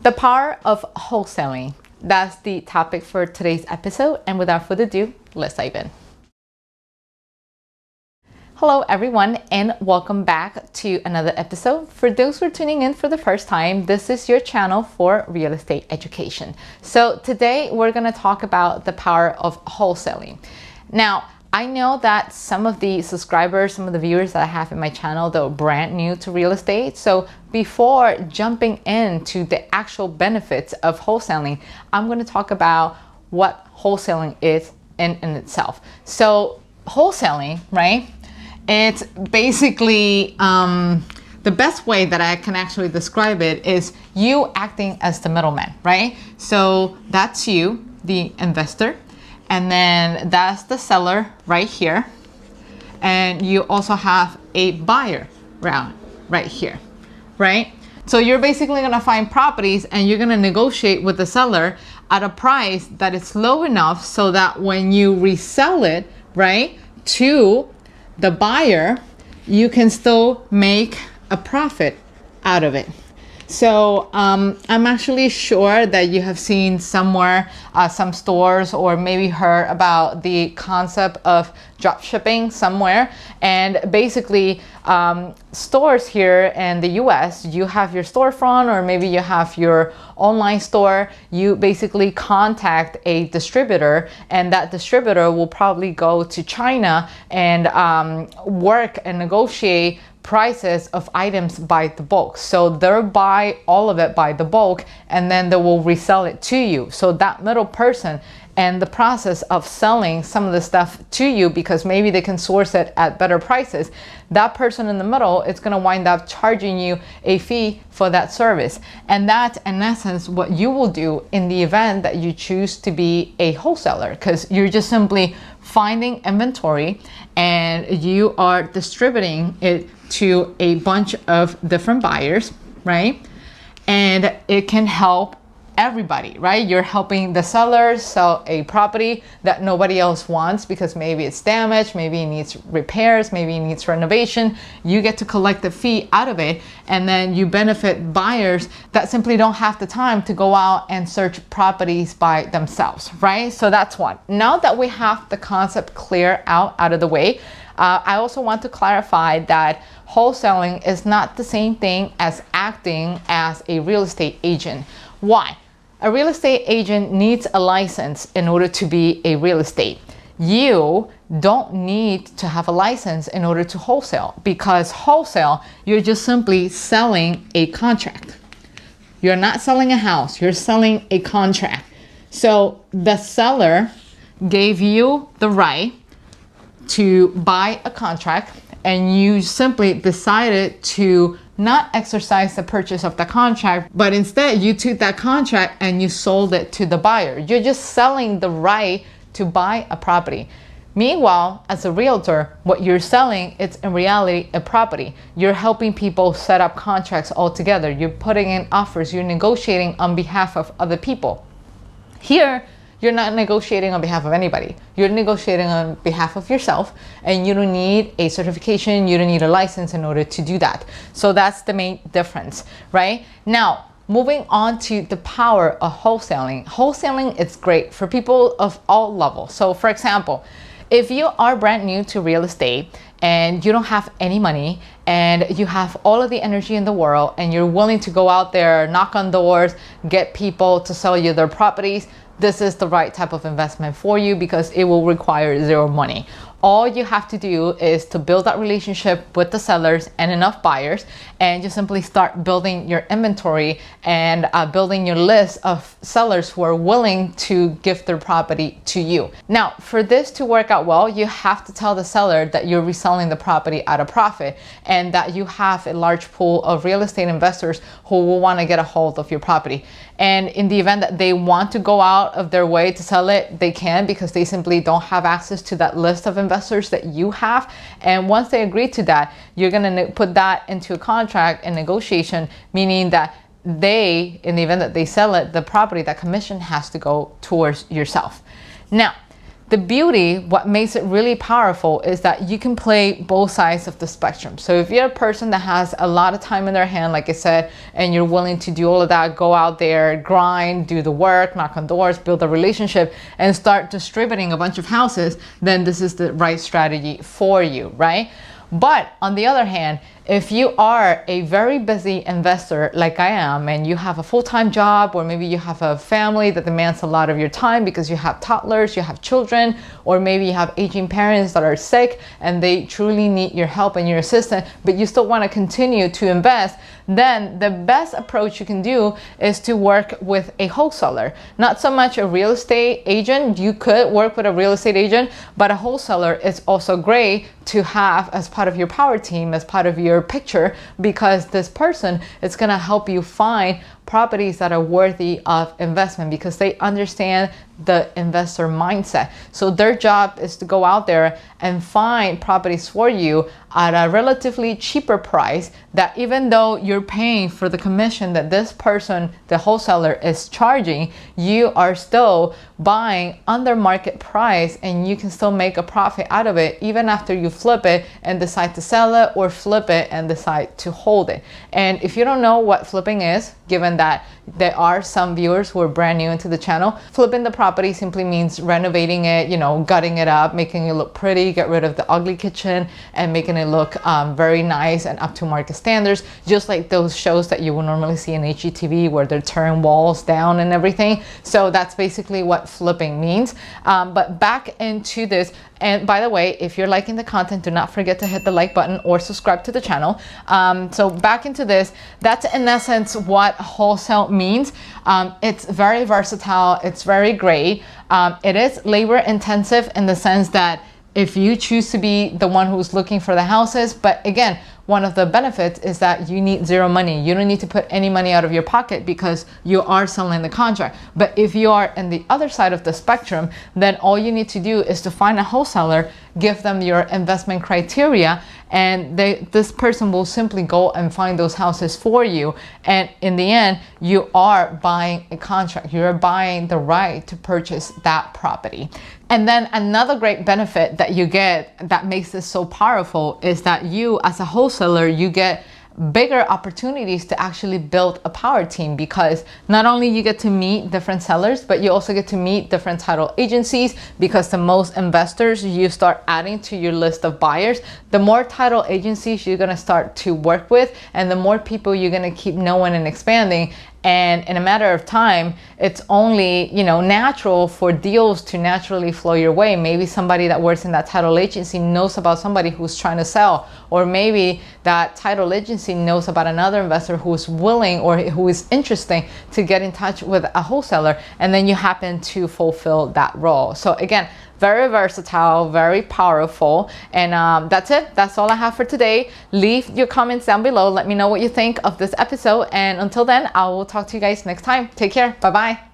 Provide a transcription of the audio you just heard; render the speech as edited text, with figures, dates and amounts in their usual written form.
The power of wholesaling. That's the topic for today's episode. And without further ado, let's dive in. Hello everyone, and welcome back to another episode. For those who are tuning in for the first time, this is your channel for real estate education. So today we're going to talk about the power of wholesaling. Now, I know that some of the subscribers, some of the viewers that I have in my channel, they're brand new to real estate. So before jumping into the actual benefits of wholesaling, I'm going to talk about what wholesaling is in itself. So wholesaling, right? It's basically the best way that I can actually describe it is you acting as the middleman, right? So that's you, the investor. And then that's the seller right here. And you also have a buyer right here, right? So you're basically gonna find properties and you're gonna negotiate with the seller at a price that is low enough so that when you resell it, right, to the buyer, you can still make a profit out of it. So I'm actually sure that you have seen somewhere, some stores, or maybe heard about the concept of drop shipping somewhere. And basically stores here in the US, you have your storefront, or maybe you have your online store. You basically contact a distributor, and that distributor will probably go to China and work and negotiate prices of items by the bulk. So they'll buy all of it by the bulk, and then they will resell it to you. So that middle person and the process of selling some of the stuff to you, because maybe they can source it at better prices, that person in the middle is going to wind up charging you a fee for that service. And that's in essence what you will do in the event that you choose to be a wholesaler, because you're just simply finding inventory and you are distributing it to a bunch of different buyers, right? And it can help everybody, right? You're helping the seller sell a property that nobody else wants because maybe it's damaged, maybe it needs repairs, maybe it needs renovation. You get to collect the fee out of it, and then you benefit buyers that simply don't have the time to go out and search properties by themselves, right? So that's one. Now that we have the concept clear out of the way, I also want to clarify that wholesaling is not the same thing as acting as a real estate agent. Why? A real estate agent needs a license in order to be a real estate. You don't need to have a license in order to wholesale, because wholesale, you're just simply selling a contract. You're not selling a house, you're selling a contract. So the seller gave you the right to buy a contract, and you simply decided to not exercise the purchase of the contract, but instead you took that contract and you sold it to the buyer. You're just selling the right to buy a property. Meanwhile, as a realtor, what you're selling is in reality a property. You're helping people set up contracts all together. You're putting in offers. You're negotiating on behalf of other people. Here, you're not negotiating on behalf of anybody. You're negotiating on behalf of yourself, and you don't need a certification, you don't need a license in order to do that. So that's the main difference, right? Now, moving on to the power of wholesaling. Wholesaling is great for people of all levels. So for example, if you are brand new to real estate and you don't have any money and you have all of the energy in the world and you're willing to go out there, knock on doors, get people to sell you their properties, this is the right type of investment for you because it will require zero money. All you have to do is to build that relationship with the sellers and enough buyers, and just simply start building your inventory and building your list of sellers who are willing to give their property to you. Now, for this to work out well, you have to tell the seller that you're reselling the property at a profit and that you have a large pool of real estate investors who will want to get a hold of your property. And in the event that they want to go out of their way to sell it, they can, because they simply don't have access to that list of investors that you have. And once they agree to that, you're going to put that into a contract and negotiation, meaning that they, in the event that they sell it, the property, that commission has to go towards yourself. Now, the beauty, what makes it really powerful, is that you can play both sides of the spectrum. So if you're a person that has a lot of time in their hand, like I said, and you're willing to do all of that, go out there, grind, do the work, knock on doors, build a relationship, and start distributing a bunch of houses, then this is the right strategy for you, right? But on the other hand, if you are a very busy investor like I am, and you have a full-time job, or maybe you have a family that demands a lot of your time because you have toddlers, you have children, or maybe you have aging parents that are sick and they truly need your help and your assistance, but you still want to continue to invest, then the best approach you can do is to work with a wholesaler. Not so much a real estate agent. You could work with a real estate agent, but a wholesaler is also great to have as part of your power team, as part of your picture, because this person is going to help you find properties that are worthy of investment, because they understand the investor mindset. So their job is to go out there and find properties for you at a relatively cheaper price, that even though you're paying for the commission that this person, the wholesaler, is charging, you are still buying under market price, and you can still make a profit out of it even after you flip it and decide to sell it, or flip it and decide to hold it. And if you don't know what flipping is, given that there are some viewers who are brand new into the channel, flipping the property simply means renovating it, gutting it up, making it look pretty, get rid of the ugly kitchen, and making it look very nice and up to market standards, just like those shows that you will normally see in HGTV where they're tearing walls down and everything. So that's basically what flipping means. But back into this, and by the way, if you're liking the content, do not forget to hit the like button or subscribe to the channel. So back into this, that's in essence what wholesale means. It's very versatile. It's very great. It is labor intensive in the sense that if you choose to be the one who's looking for the houses, but again, one of the benefits is that you need zero money. You don't need to put any money out of your pocket because you are selling the contract. But if you are in the other side of the spectrum, then all you need to do is to find a wholesaler, give them your investment criteria, and this person will simply go and find those houses for you. And in the end, you are buying a contract. You're buying the right to purchase that property. And then another great benefit that you get that makes this so powerful is that you, as a wholesaler, you get bigger opportunities to actually build a power team, because not only you get to meet different sellers, but you also get to meet different title agencies, because the most investors you start adding to your list of buyers, the more title agencies you're going to start to work with, and the more people you're going to keep knowing and expanding. And in a matter of time, it's only, natural for deals to naturally flow your way. Maybe somebody that works in that title agency knows about somebody who's trying to sell, or maybe that title agency knows about another investor who's willing or who is interested to get in touch with a wholesaler, and then you happen to fulfill that role. So again, very versatile, very powerful. And that's it. That's all I have for today. Leave your comments down below. Let me know what you think of this episode. And until then, I will talk to you guys next time. Take care. Bye-bye.